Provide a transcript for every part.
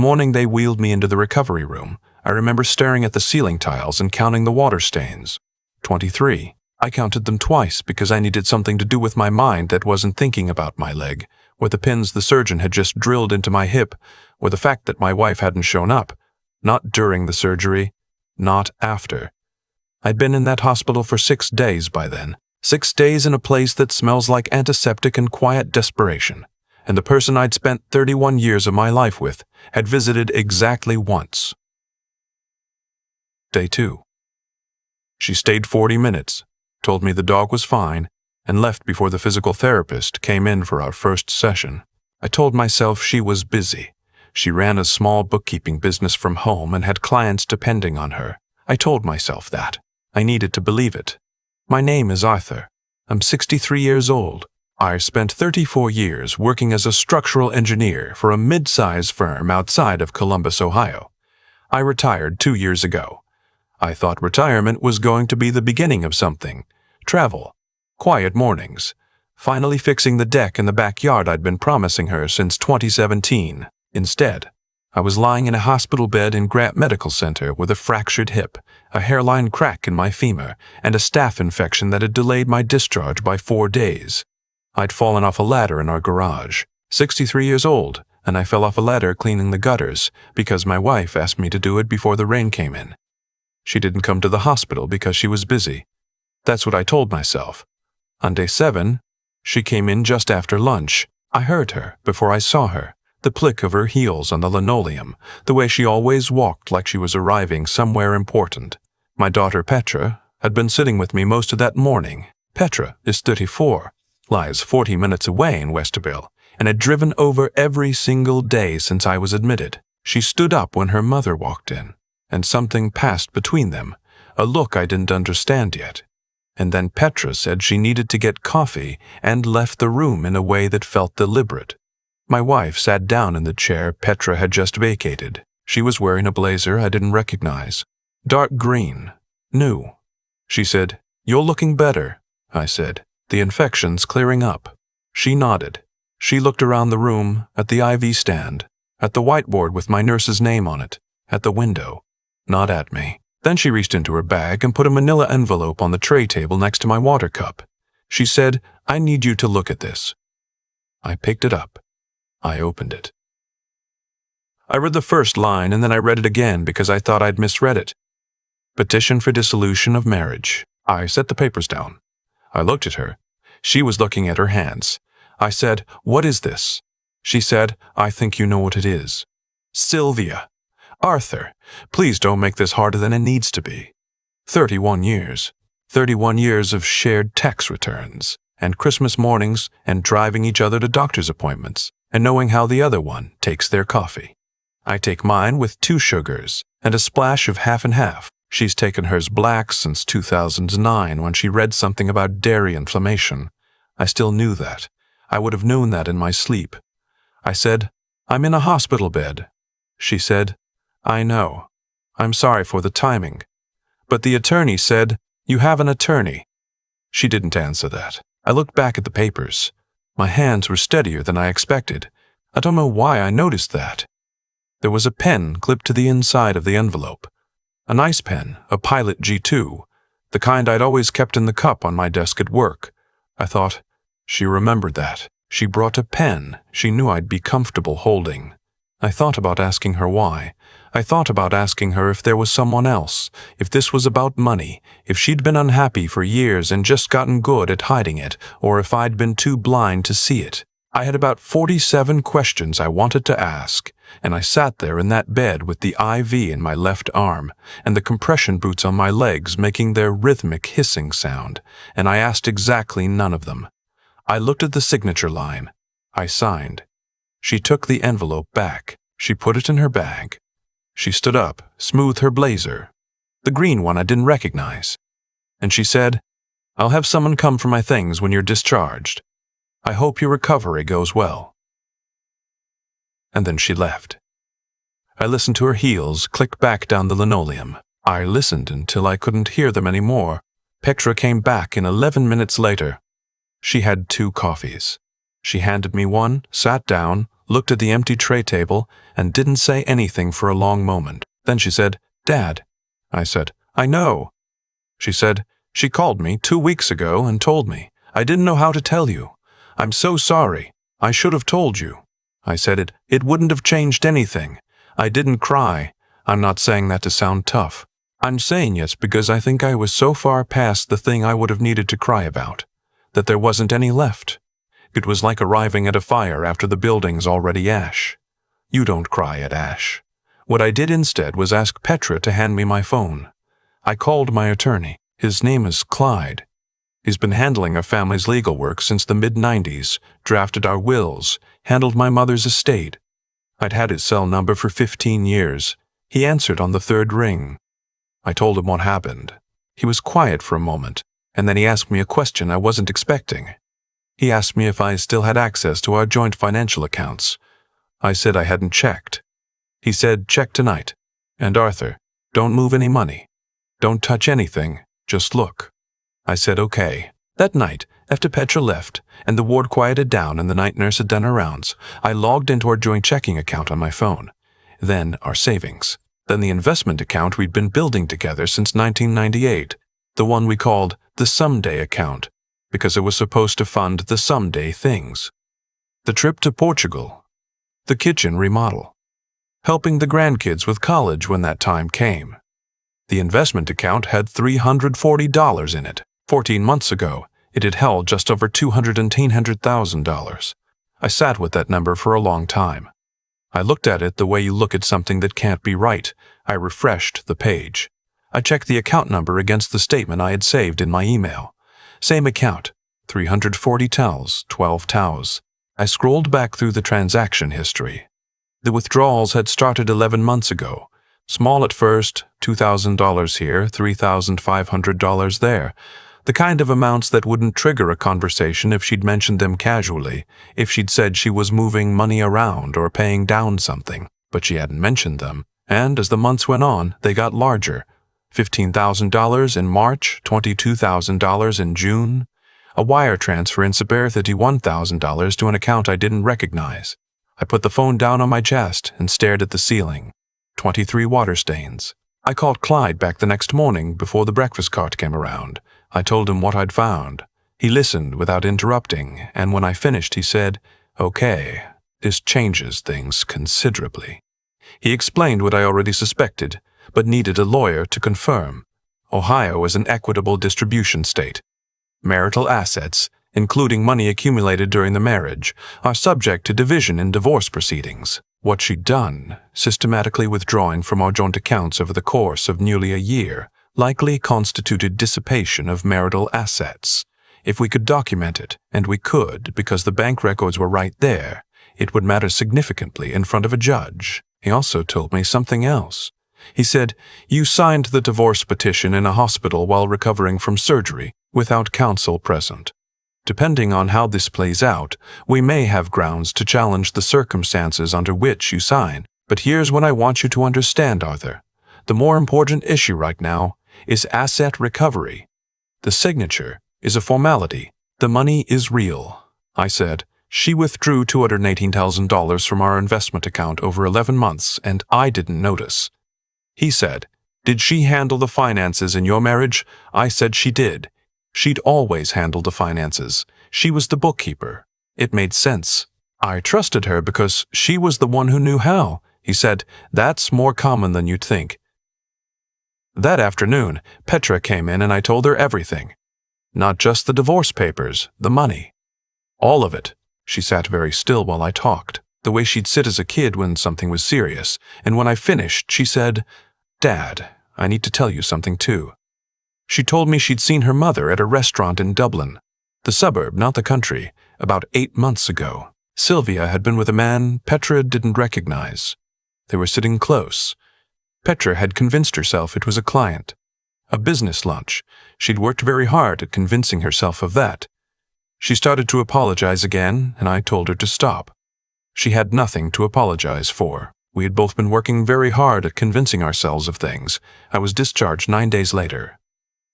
morning they wheeled me into the recovery room, I remember staring at the ceiling tiles and counting the water stains. 23. I counted them twice because I needed something to do with my mind that wasn't thinking about my leg, or the pins the surgeon had just drilled into my hip, or the fact that my wife hadn't shown up. Not during the surgery, not after. I'd been in that hospital for 6 days by then. 6 days in a place that smells like antiseptic and quiet desperation. And the person I'd spent 31 years of my life with had visited exactly once. Day 2. She stayed 40 minutes, told me the dog was fine, and left before the physical therapist came in for our first session. I told myself she was busy. She ran a small bookkeeping business from home and had clients depending on her. I told myself that. I needed to believe it. My name is Arthur. I'm 63 years old. I spent 34 years working as a structural engineer for a mid-size firm outside of Columbus, Ohio. I retired 2 years ago. I thought retirement was going to be the beginning of something. Travel, quiet mornings, finally fixing the deck in the backyard I'd been promising her since 2017. Instead, I was lying in a hospital bed in Grant Medical Center with a fractured hip, a hairline crack in my femur, and a staph infection that had delayed my discharge by 4 days. I'd fallen off a ladder in our garage, 63 years old, and I fell off a ladder cleaning the gutters because my wife asked me to do it before the rain came in. She didn't come to the hospital because she was busy. That's what I told myself. On day 7, she came in just after lunch. I heard her before I saw her, the click of her heels on the linoleum, the way she always walked like she was arriving somewhere important. My daughter Petra had been sitting with me most of that morning. Petra is 34. Lies 40 minutes away in Westerville, and had driven over every single day since I was admitted. She stood up when her mother walked in, and something passed between them, a look I didn't understand yet. And then Petra said she needed to get coffee and left the room in a way that felt deliberate. My wife sat down in the chair Petra had just vacated. She was wearing a blazer I didn't recognize. Dark green. New. She said, "You're looking better," I said. "The infection's clearing up." She nodded. She looked around the room, at the IV stand, at the whiteboard with my nurse's name on it, at the window, not at me. Then she reached into her bag and put a manila envelope on the tray table next to my water cup. She said, "I need you to look at this." I picked it up. I opened it. I read the first line and then I read it again because I thought I'd misread it. Petition for dissolution of marriage. I set the papers down. I looked at her. She was looking at her hands. I said, "What is this?" She said, "I think you know what it is." Sylvia. Arthur, please don't make this harder than it needs to be. 31 years. 31 years of shared tax returns, and Christmas mornings, and driving each other to doctor's appointments, and knowing how the other one takes their coffee. I take mine with 2 sugars, and a splash of half and half. She's taken hers black since 2009 when she read something about dairy inflammation. I still knew that. I would have known that in my sleep. I said, "I'm in a hospital bed." She said, "I know. I'm sorry for the timing." But the attorney said, "You have an attorney." She didn't answer that. I looked back at the papers. My hands were steadier than I expected. I don't know why I noticed that. There was a pen clipped to the inside of the envelope. A nice pen, a Pilot G2, the kind I'd always kept in the cup on my desk at work. I thought, she remembered that. She brought a pen she knew I'd be comfortable holding. I thought about asking her why. I thought about asking her if there was someone else, if this was about money, if she'd been unhappy for years and just gotten good at hiding it, or if I'd been too blind to see it. I had about 47 questions I wanted to ask, and I sat there in that bed with the IV in my left arm and the compression boots on my legs making their rhythmic hissing sound, and I asked exactly none of them. I looked at the signature line. I signed. She took the envelope back. She put it in her bag. She stood up, smoothed her blazer, the green one I didn't recognize, and she said, "I'll have someone come for my things when you're discharged. I hope your recovery goes well." And then she left. I listened to her heels click back down the linoleum. I listened until I couldn't hear them anymore. Petra came back in 11 minutes later. She had 2 coffees. She handed me one, sat down, looked at the empty tray table, and didn't say anything for a long moment. Then she said, "Dad." I said, "I know." She said, "She called me 2 weeks ago and told me. I didn't know how to tell you. I'm so sorry. I should have told you." I said it wouldn't have changed anything. I didn't cry. I'm not saying that to sound tough. I'm saying yes because I think I was so far past the thing I would have needed to cry about, that there wasn't any left. It was like arriving at a fire after the building's already ash. You don't cry at ash. What I did instead was ask Petra to hand me my phone. I called my attorney. His name is Clyde. He's been handling our family's legal work since the mid-90s, drafted our wills, handled my mother's estate. I'd had his cell number for 15 years. He answered on the third ring. I told him what happened. He was quiet for a moment, and then he asked me a question I wasn't expecting. He asked me if I still had access to our joint financial accounts. I said I hadn't checked. He said, "Check tonight. And Arthur, don't move any money. Don't touch anything, just look." I said okay. That night, after Petra left, and the ward quieted down and the night nurse had done her rounds, I logged into our joint checking account on my phone. Then our savings. Then the investment account we'd been building together since 1998, the one we called the Someday account, because it was supposed to fund the someday things. The trip to Portugal. The kitchen remodel. Helping the grandkids with college when that time came. The investment account had $340 in it. 14 months ago, it had held just over $200,000. I sat with that number for a long time. I looked at it the way you look at something that can't be right. I refreshed the page. I checked the account number against the statement I had saved in my email. Same account, 340 tels, 12 towels. I scrolled back through the transaction history. The withdrawals had started 11 months ago. Small at first, $2,000 here, $3,500 there. The kind of amounts that wouldn't trigger a conversation if she'd mentioned them casually, if she'd said she was moving money around or paying down something, but she hadn't mentioned them, and as the months went on, they got larger. $15,000 in March, $22,000 in June. A wire transfer in Sabir, $31,000 to an account I didn't recognize. I put the phone down on my chest and stared at the ceiling. 23 water stains. I called Clyde back the next morning before the breakfast cart came around. I told him what I'd found. He listened without interrupting, and when I finished he said, "Okay, this changes things considerably." He explained what I already suspected, but needed a lawyer to confirm. Ohio is an equitable distribution state. Marital assets, including money accumulated during the marriage, are subject to division in divorce proceedings. What she'd done, systematically withdrawing from our joint accounts over the course of nearly a year, likely constituted dissipation of marital assets. If we could document it, and we could because the bank records were right there, it would matter significantly in front of a judge. He also told me something else. He said, "You signed the divorce petition in a hospital while recovering from surgery, without counsel present. Depending on how this plays out, we may have grounds to challenge the circumstances under which you sign. But here's what I want you to understand, Arthur. The more important issue right now is asset recovery. The signature is a formality. The money is real." I said, "She withdrew $218,000 from our investment account over 11 months, and I didn't notice." He said, "Did she handle the finances in your marriage?" I said she did. She'd always handled the finances. She was the bookkeeper. It made sense. I trusted her because she was the one who knew how. He said, "That's more common than you'd think." That afternoon, Petra came in and I told her everything. Not just the divorce papers, the money. All of it. She sat very still while I talked, the way she'd sit as a kid when something was serious, and when I finished, she said, "Dad, I need to tell you something too." She told me she'd seen her mother at a restaurant in Dublin, the suburb, not the country, about 8 months ago. Sylvia had been with a man Petra didn't recognize. They were sitting close. Petra had convinced herself it was a client. A business lunch. She'd worked very hard at convincing herself of that. She started to apologize again, and I told her to stop. She had nothing to apologize for. We had both been working very hard at convincing ourselves of things. I was discharged 9 days later.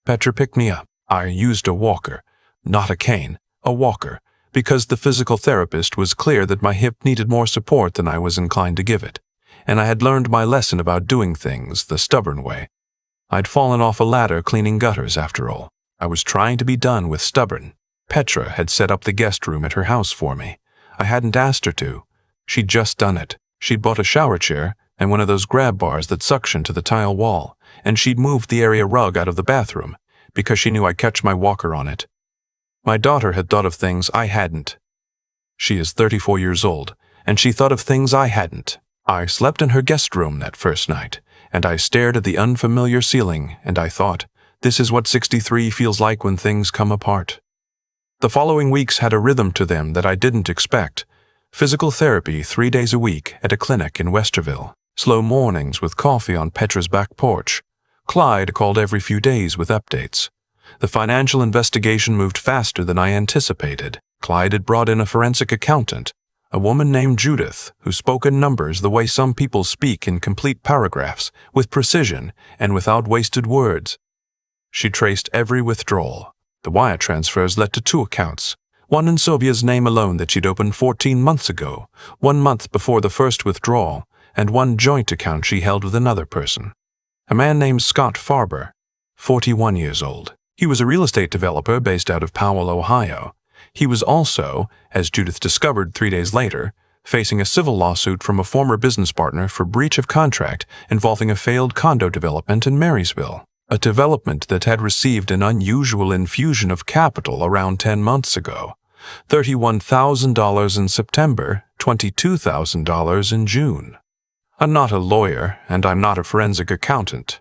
Petra picked me up. I used a walker. Not a cane. A walker. because the physical therapist was clear that my hip needed more support than I was inclined to give it, and I had learned my lesson about doing things the stubborn way. I'd fallen off a ladder cleaning gutters after all. I was trying to be done with stubborn. Petra had set up the guest room at her house for me. I hadn't asked her to. She'd just done it. She'd bought a shower chair and one of those grab bars that suction to the tile wall, and she'd moved the area rug out of the bathroom because she knew I'd catch my walker on it. My daughter had thought of things I hadn't. She is 34 years old, and she thought of things I hadn't. I slept in her guest room that first night, and I stared at the unfamiliar ceiling, and I thought, this is what 63 feels like when things come apart. The following weeks had a rhythm to them that I didn't expect. Physical therapy 3 days a week at a clinic in Westerville. Slow mornings with coffee on Petra's back porch. Clyde called every few days with updates. The financial investigation moved faster than I anticipated. Clyde had brought in a forensic accountant, a woman named Judith, who spoke in numbers the way some people speak in complete paragraphs, with precision and without wasted words. She traced every withdrawal. The wire transfers led to 2 accounts, one in Sylvia's name alone that she'd opened 14 months ago, 1 month before the first withdrawal, and one joint account she held with another person. A man named Scott Farber, 41 years old. He was a real estate developer based out of Powell, Ohio. He was also, as Judith discovered 3 days later, facing a civil lawsuit from a former business partner for breach of contract involving a failed condo development in Marysville, a development that had received an unusual infusion of capital around 10 months ago. $31,000 in September, $22,000 in June. I'm not a lawyer, and I'm not a forensic accountant,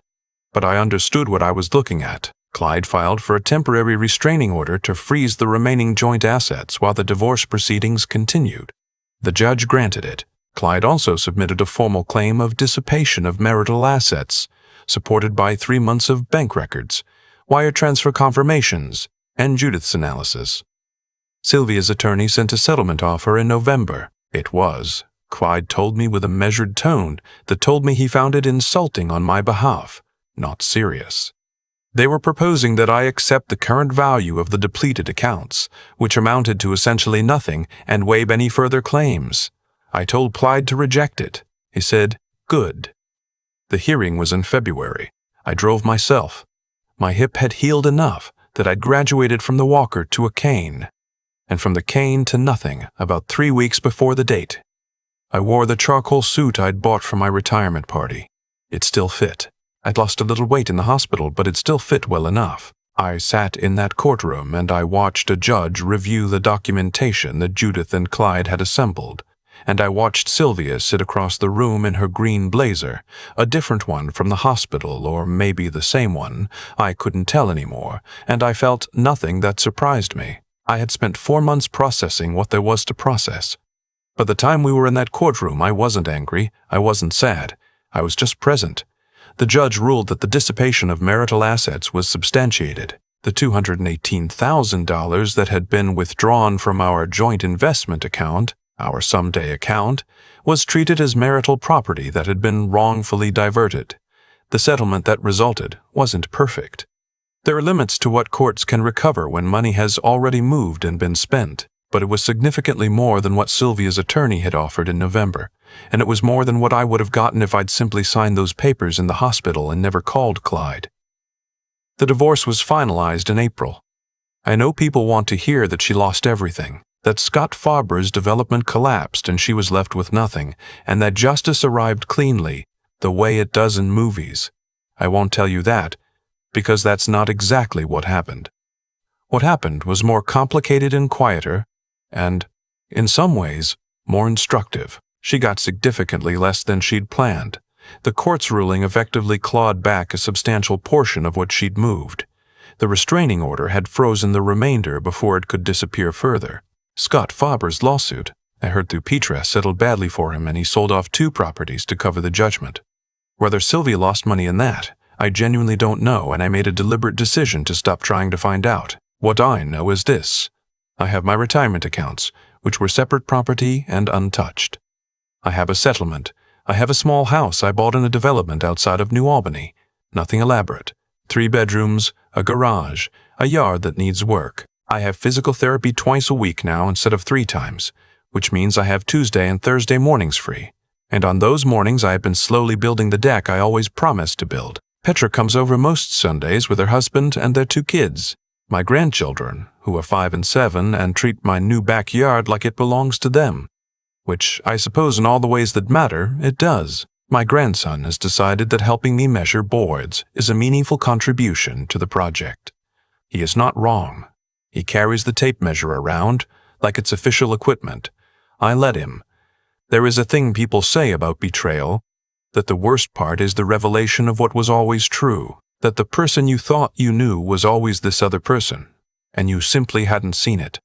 but I understood what I was looking at. Clyde filed for a temporary restraining order to freeze the remaining joint assets while the divorce proceedings continued. The judge granted it. Clyde also submitted a formal claim of dissipation of marital assets, supported by 3 months of bank records, wire transfer confirmations, and Judith's analysis. Sylvia's attorney sent a settlement offer in November. It was, Clyde told me with a measured tone that told me he found it insulting on my behalf, not serious. They were proposing that I accept the current value of the depleted accounts, which amounted to essentially nothing, and waive any further claims. I told Clyde to reject it. He said, "Good." The hearing was in February. I drove myself. My hip had healed enough that I'd graduated from the walker to a cane, and from the cane to nothing about 3 weeks before the date. I wore the charcoal suit I'd bought for my retirement party. It still fit. I'd lost a little weight in the hospital, but it still fit well enough. I sat in that courtroom and I watched a judge review the documentation that Judith and Clyde had assembled, and I watched Sylvia sit across the room in her green blazer, a different one from the hospital, or maybe the same one. I couldn't tell anymore, and I felt nothing that surprised me. I had spent 4 months processing what there was to process. By the time we were in that courtroom, I wasn't angry, I wasn't sad, I was just present. The judge ruled that the dissipation of marital assets was substantiated. The $218,000 that had been withdrawn from our joint investment account, our someday account, was treated as marital property that had been wrongfully diverted. The settlement that resulted wasn't perfect. There are limits to what courts can recover when money has already moved and been spent, but it was significantly more than what Sylvia's attorney had offered in November, and it was more than what I would have gotten if I'd simply signed those papers in the hospital and never called Clyde. The divorce was finalized in April. I know people want to hear that she lost everything, that Scott Farber's development collapsed and she was left with nothing, and that justice arrived cleanly, the way it does in movies. I won't tell you that, because that's not exactly what happened. What happened was more complicated and quieter, and, in some ways, more instructive. She got significantly less than she'd planned. The court's ruling effectively clawed back a substantial portion of what she'd moved. The restraining order had frozen the remainder before it could disappear further. Scott Farber's lawsuit, I heard through Petra, settled badly for him, and he sold off 2 properties to cover the judgment. Whether Sylvia lost money in that, I genuinely don't know, and I made a deliberate decision to stop trying to find out. What I know is this. I have my retirement accounts, which were separate property and untouched. I have a settlement. I have a small house I bought in a development outside of New Albany. Nothing elaborate. 3 bedrooms, a garage, a yard that needs work. I have physical therapy twice a week now instead of 3 times, which means I have Tuesday and Thursday mornings free. And on those mornings I have been slowly building the deck I always promised to build. Petra comes over most Sundays with her husband and their 2 kids, my grandchildren, who are 5 and 7, and treat my new backyard like it belongs to them. Which I suppose in all the ways that matter, it does. My grandson has decided that helping me measure boards is a meaningful contribution to the project. He is not wrong. He carries the tape measure around like it's official equipment. I let him. There is a thing people say about betrayal, that the worst part is the revelation of what was always true, that the person you thought you knew was always this other person, and you simply hadn't seen it.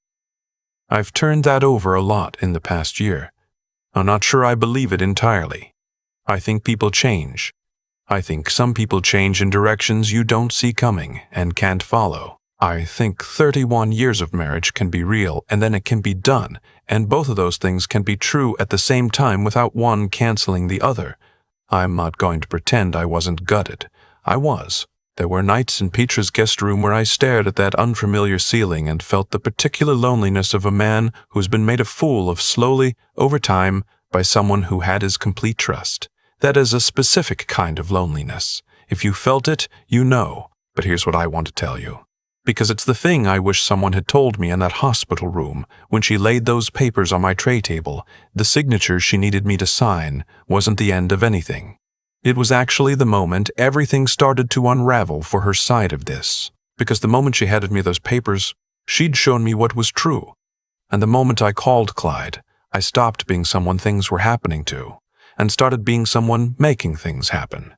I've turned that over a lot in the past year. I'm not sure I believe it entirely. I think people change. I think some people change in directions you don't see coming and can't follow. I think 31 years of marriage can be real and then it can be done, and both of those things can be true at the same time without one canceling the other. I'm not going to pretend I wasn't gutted. I was. There were nights in Petra's guest room where I stared at that unfamiliar ceiling and felt the particular loneliness of a man who's been made a fool of slowly, over time, by someone who had his complete trust. That is a specific kind of loneliness. If you felt it, you know. But here's what I want to tell you. Because it's the thing I wish someone had told me in that hospital room when she laid those papers on my tray table. The signature she needed me to sign wasn't the end of anything. It was actually the moment everything started to unravel for her side of this. Because the moment she handed me those papers, she'd shown me what was true. And the moment I called Clyde, I stopped being someone things were happening to, and started being someone making things happen.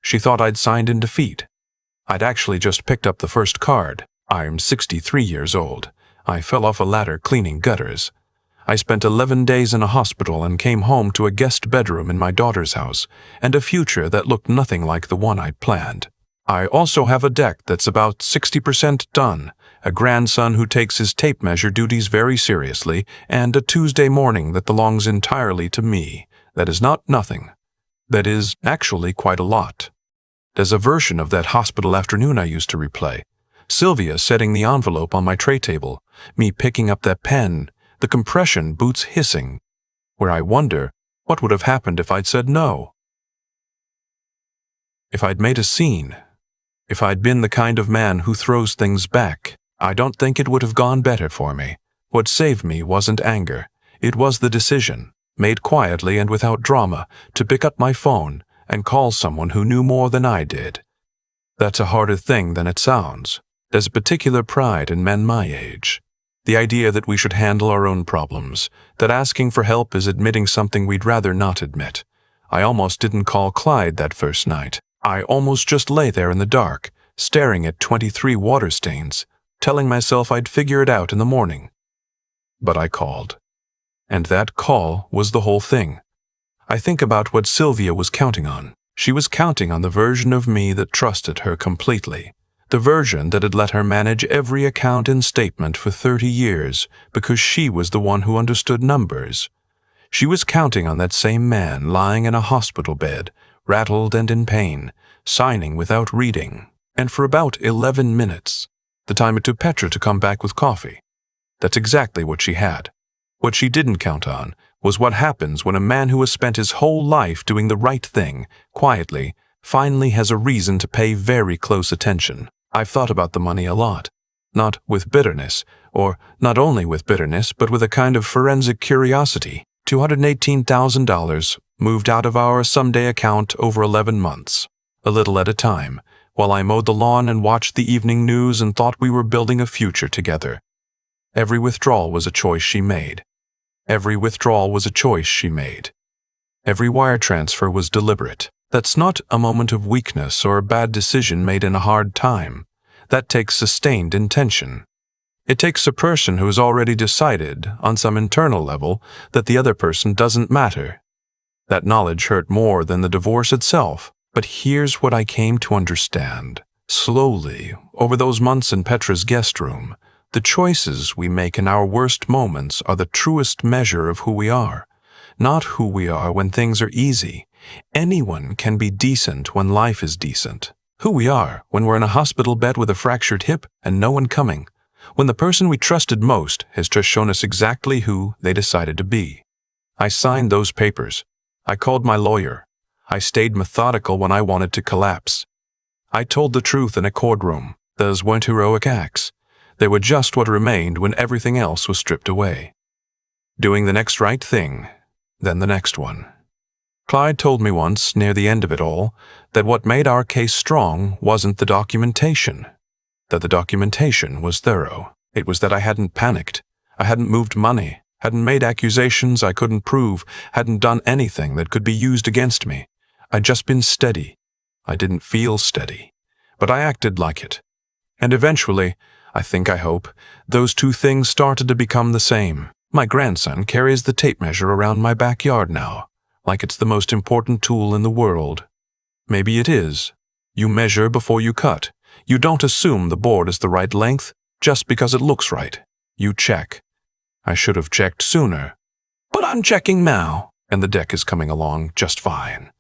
She thought I'd signed in defeat. I'd actually just picked up the first card. I'm 63 years old. I fell off a ladder cleaning gutters. I spent 11 days in a hospital and came home to a guest bedroom in my daughter's house, and a future that looked nothing like the one I'd planned. I also have a deck that's about 60% done, a grandson who takes his tape measure duties very seriously, and a Tuesday morning that belongs entirely to me. That is not nothing. That is actually quite a lot. There's a version of that hospital afternoon I used to replay. Sylvia setting the envelope on my tray table, me picking up that pen, the compression boots hissing, where I wonder what would have happened if I'd said no. If I'd made a scene, if I'd been the kind of man who throws things back, I don't think it would have gone better for me. What saved me wasn't anger. It was the decision, made quietly and without drama, to pick up my phone and call someone who knew more than I did. That's a harder thing than it sounds. There's a particular pride in men my age. The idea that we should handle our own problems, that asking for help is admitting something we'd rather not admit. I almost didn't call Clyde that first night. I almost just lay there in the dark, staring at 23 water stains, telling myself I'd figure it out in the morning. But I called. And that call was the whole thing. I think about what Sylvia was counting on. She was counting on the version of me that trusted her completely. The version that had let her manage every account and statement for 30 years because she was the one who understood numbers. She was counting on that same man lying in a hospital bed, rattled and in pain, signing without reading, and for about 11 minutes, the time it took Petra to come back with coffee. That's exactly what she had. What she didn't count on was what happens when a man who has spent his whole life doing the right thing, quietly, finally has a reason to pay very close attention. I've thought about the money a lot. Not with bitterness, or not only with bitterness, but with a kind of forensic curiosity. $218,000 moved out of our someday account over 11 months, a little at a time, while I mowed the lawn and watched the evening news and thought we were building a future together. Every withdrawal was a choice she made. Every withdrawal was a choice she made. Every wire transfer was deliberate. That's not a moment of weakness or a bad decision made in a hard time. That takes sustained intention. It takes a person who has already decided, on some internal level, that the other person doesn't matter. That knowledge hurt more than the divorce itself. But here's what I came to understand. Slowly, over those months in Petra's guest room, the choices we make in our worst moments are the truest measure of who we are, not who we are when things are easy. Anyone can be decent when life is decent. Who we are when we're in a hospital bed with a fractured hip and no one coming. when the person we trusted most has just shown us exactly who they decided to be. I signed those papers. I called my lawyer. I stayed methodical when I wanted to collapse. I told the truth in a courtroom. Those weren't heroic acts. They were just what remained when everything else was stripped away. Doing the next right thing, then the next one. Clyde told me once, near the end of it all, that what made our case strong wasn't the documentation. That the documentation was thorough. It was that I hadn't panicked. I hadn't moved money, hadn't made accusations I couldn't prove, hadn't done anything that could be used against me. I'd just been steady. I didn't feel steady, but I acted like it. And eventually, I hope, those two things started to become the same. My grandson carries the tape measure around my backyard now, like it's the most important tool in the world. Maybe it is. You measure before you cut. You don't assume the board is the right length just because it looks right. You check. I should have checked sooner. But I'm checking now, and the deck is coming along just fine.